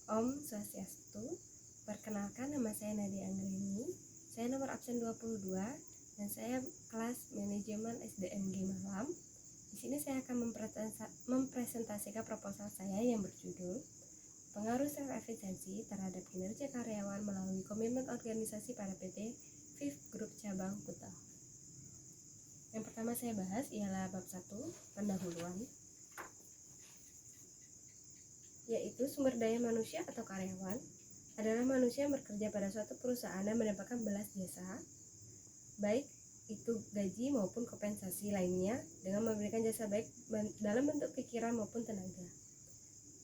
Om Swastiastu. Perkenalkan, nama saya Nadia Anggreni. Saya nomor absen 22 dan saya kelas manajemen SDMG Malam. Di sini saya akan mempresentasikan proposal saya yang berjudul Pengaruh self-efficiency terhadap kinerja karyawan melalui komitmen organisasi pada PT Viv Group Cabang Kuta. Yang pertama saya bahas ialah bab 1, pendahuluan, yaitu sumber daya manusia atau karyawan adalah manusia yang bekerja pada suatu perusahaan dan mendapatkan balas jasa, baik itu gaji maupun kompensasi lainnya, dengan memberikan jasa baik dalam bentuk pikiran maupun tenaga.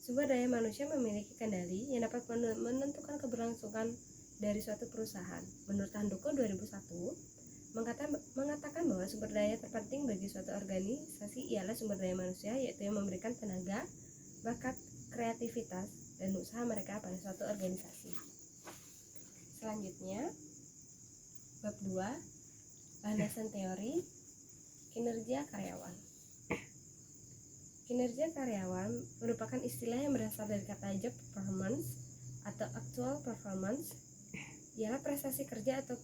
Sumber daya manusia memiliki kendali yang dapat menentukan keberlangsungan dari suatu perusahaan. Menurut Handoko 2001, mengatakan bahwa sumber daya terpenting bagi suatu organisasi ialah sumber daya manusia, yaitu yang memberikan tenaga, bakat, kreativitas, dan usaha mereka pada suatu organisasi. Selanjutnya, bab 2, landasan teori kinerja karyawan. Kinerja karyawan merupakan istilah yang berasal dari kata job performance atau actual performance, ialah prestasi kerja atau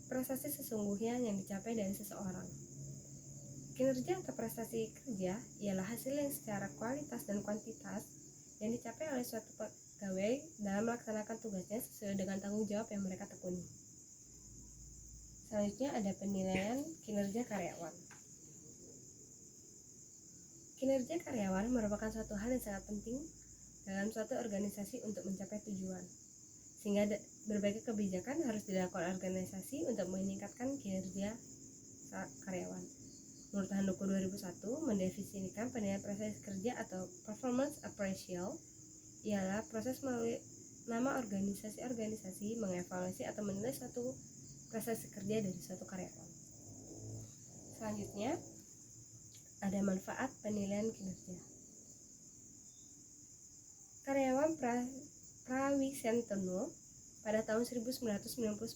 prestasi sesungguhnya yang dicapai dari seseorang. Kinerja atau prestasi kerja ialah hasil yang secara kualitas dan kuantitas yang dicapai oleh suatu pegawai dalam melaksanakan tugasnya sesuai dengan tanggung jawab yang mereka tekuni. Selanjutnya ada penilaian kinerja karyawan. Kinerja karyawan merupakan suatu hal yang sangat penting dalam suatu organisasi untuk mencapai tujuan, sehingga berbagai kebijakan harus dilakukan organisasi untuk meningkatkan kinerja karyawan. Menurut Handoko 2001, mendefinisikan penilaian prestasi kerja atau performance appraisal ialah proses melalui nama organisasi-organisasi mengevaluasi atau menilai suatu prestasi kerja dari suatu karyawan. Selanjutnya, ada manfaat penilaian kinerja. Karyawan Prawisentono pada tahun 1999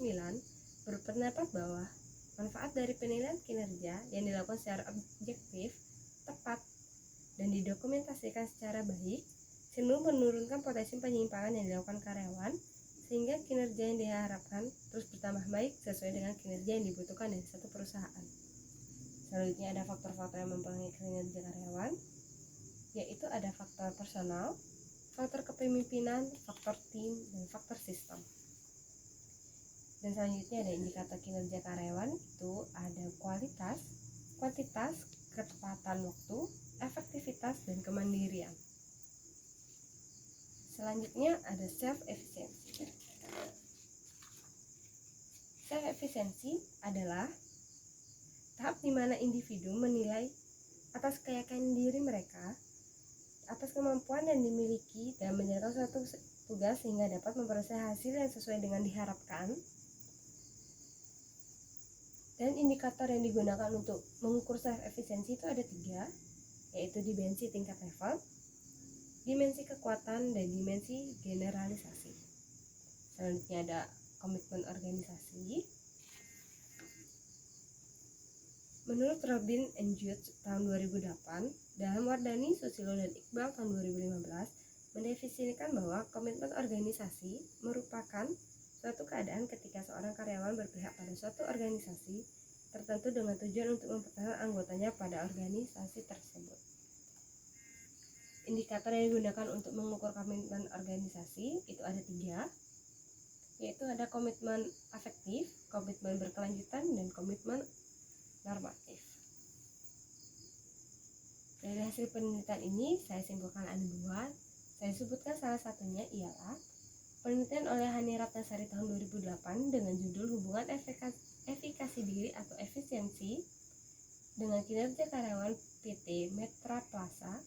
berpendapat bahwa manfaat dari penilaian kinerja yang dilakukan secara objektif, tepat, dan didokumentasikan secara baik cenderung menurunkan potensi penyimpangan yang dilakukan karyawan, sehingga kinerja yang diharapkan terus bertambah baik sesuai dengan kinerja yang dibutuhkan dari satu perusahaan. Selanjutnya ada faktor-faktor yang mempengaruhi kinerja karyawan, yaitu ada faktor personal, faktor kepemimpinan, faktor tim, dan faktor sistem. Dan selanjutnya ada indikator kinerja karyawan, itu ada kualitas, kuantitas, ketepatan waktu, efektivitas, dan kemandirian. Selanjutnya ada self-efficiency. Self-efficiency adalah tahap di mana individu menilai atas keyakinan diri mereka, atas kemampuan yang dimiliki dalam menjalankan suatu tugas sehingga dapat memperoleh hasil yang sesuai dengan diharapkan. Dan indikator yang digunakan untuk mengukur self-efficiency itu ada 3, yaitu dimensi tingkat level, dimensi kekuatan, dan dimensi generalisasi. Selanjutnya ada komitmen organisasi. Menurut Robin and Jude tahun 2008, dalam Wardani, Susilo, dan Iqbal tahun 2015, mendefinisikan bahwa komitmen organisasi merupakan suatu keadaan ketika seorang karyawan berpihak pada suatu organisasi tertentu dengan tujuan untuk mempertahankan anggotanya pada organisasi tersebut. Indikator yang digunakan untuk mengukur komitmen organisasi itu ada 3, yaitu ada komitmen afektif, komitmen berkelanjutan, dan komitmen normatif. Dari hasil penelitian ini saya simpulkan ada 2. Saya sebutkan salah satunya ialah penelitian oleh Hani Ratnasari tahun 2008 dengan judul Hubungan Efikasi Diri atau Efisiensi dengan Kinerja Karyawan PT Metra Plaza,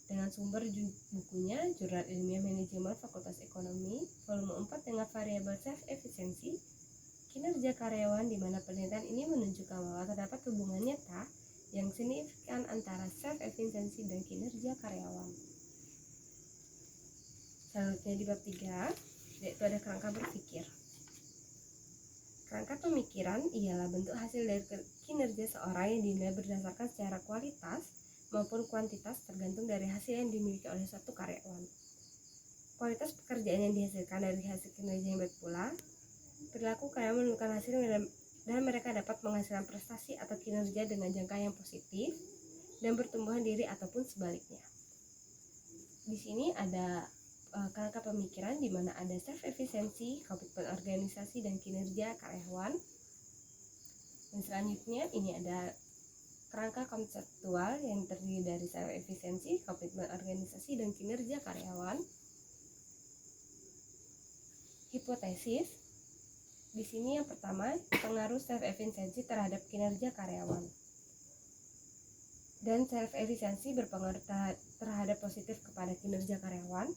dengan sumber bukunya Jurnal Ilmiah Manajemen Fakultas Ekonomi volume 4 dengan variabel self-efficiency kinerja karyawan, di mana penelitian ini menunjukkan bahwa terdapat hubungan nyata yang signifikan antara self-efficiency dan kinerja karyawan. Selanjutnya di bab 3, yaitu ada kerangka berpikir. Kerangka pemikiran ialah bentuk hasil dari kinerja seorang yang dinilai berdasarkan secara kualitas maupun kuantitas tergantung dari hasil yang dimiliki oleh suatu karyawan. kualitas pekerjaan yang dihasilkan dari hasil kinerja yang baik pula, perilaku karyawan menentukan hasil dan mereka dapat menghasilkan prestasi atau kinerja dengan jangka yang positif dan pertumbuhan diri ataupun sebaliknya. Di sini ada kerangka pemikiran di mana ada self efficiency, komitmen organisasi dan kinerja karyawan. Dan selanjutnya ini ada kerangka konseptual yang terdiri dari self efficiency, komitmen organisasi dan kinerja karyawan. Hipotesis. Di sini yang pertama, pengaruh self efficiency terhadap kinerja karyawan. Dan self efficiency berpengaruh terhadap positif kepada kinerja karyawan.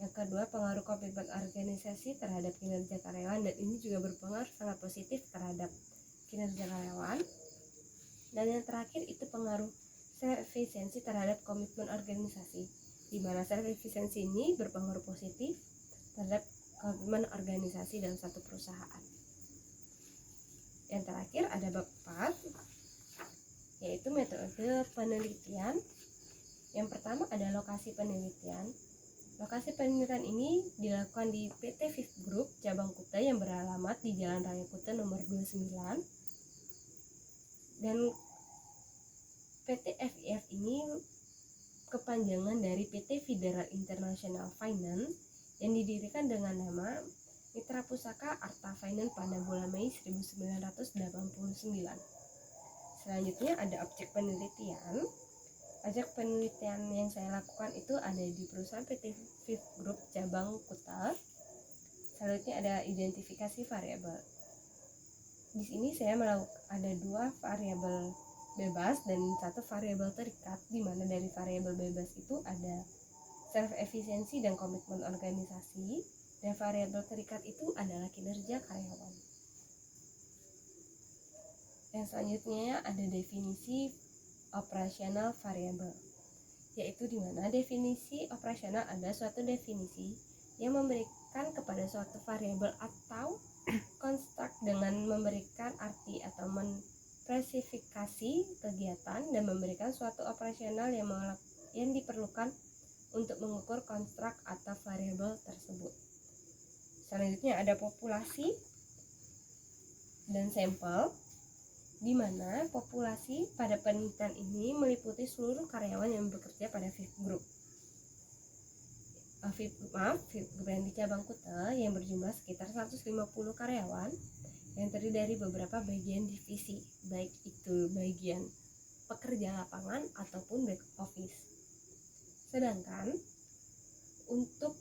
Yang kedua, pengaruh komitmen organisasi terhadap kinerja karyawan, dan ini juga berpengaruh sangat positif terhadap kinerja karyawan. Dan yang terakhir itu pengaruh self efficiency terhadap komitmen organisasi, di mana self efficiency ini berpengaruh positif terhadap komitmen organisasi dalam satu perusahaan. Yang terakhir ada bab 4, yaitu metode penelitian. Yang pertama ada lokasi penelitian. Lokasi penelitian ini dilakukan di PT Fifth Group cabang Kuta yang beralamat di Jalan Raya Kuta nomor 29. Dan PT FIF ini kepanjangan dari PT Federal International Finance yang didirikan dengan nama Mitra Pusaka Arta Finance pada bulan Mei 1989. Selanjutnya ada objek penelitian. Objek penelitian yang saya lakukan itu ada di perusahaan PT Fifth Group cabang Kuta. Selanjutnya ada identifikasi variabel. Di sini saya ada 2 variabel bebas dan 1 variabel terikat, di mana dari variabel bebas itu ada self efficiency dan komitmen organisasi, dan variabel terikat itu adalah kinerja karyawan. Dan selanjutnya ada definisi operasional variabel, yaitu di mana definisi operasional adalah suatu definisi yang memberikan kepada suatu variabel atau konstruk dengan memberikan arti atau menspesifikasi kegiatan dan memberikan suatu operasional yang diperlukan untuk mengukur konstruk atau variabel tersebut. Selanjutnya ada populasi dan sampel, di mana populasi pada penelitian ini meliputi seluruh karyawan yang bekerja pada Fifth Group. Fifth Group yang di cabang Kuta yang berjumlah sekitar 150 karyawan yang terdiri dari beberapa bagian divisi, baik itu bagian pekerja lapangan ataupun back office. Sedangkan untuk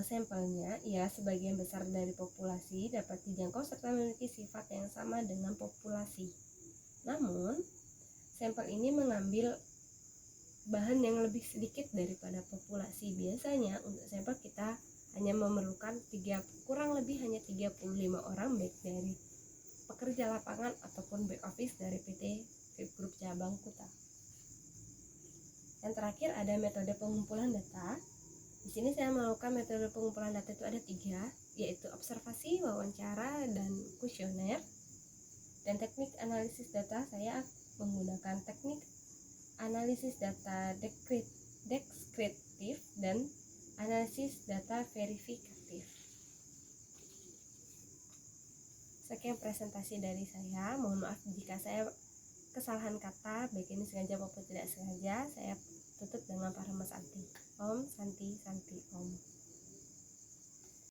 sampelnya, ya sebagian besar dari populasi dapat dijangkau serta memiliki sifat yang sama dengan populasi. Namun, sampel ini mengambil bahan yang lebih sedikit daripada populasi. Biasanya untuk sampel kita hanya memerlukan kurang lebih hanya 35 orang, baik dari pekerja lapangan ataupun back office dari PT Fifth Group cabang Kuta. Yang terakhir ada metode pengumpulan data. Di sini saya melakukan metode pengumpulan data itu ada 3, yaitu observasi, wawancara, dan kuesioner. Dan teknik analisis data saya menggunakan teknik analisis data deskriptif dan analisis data verifikatif. Sekian presentasi dari saya. Mohon maaf jika saya kesalahan kata, baik ini sengaja maupun tidak sengaja. Saya tutup dengan Parama Santi. Om Santi Santi Om.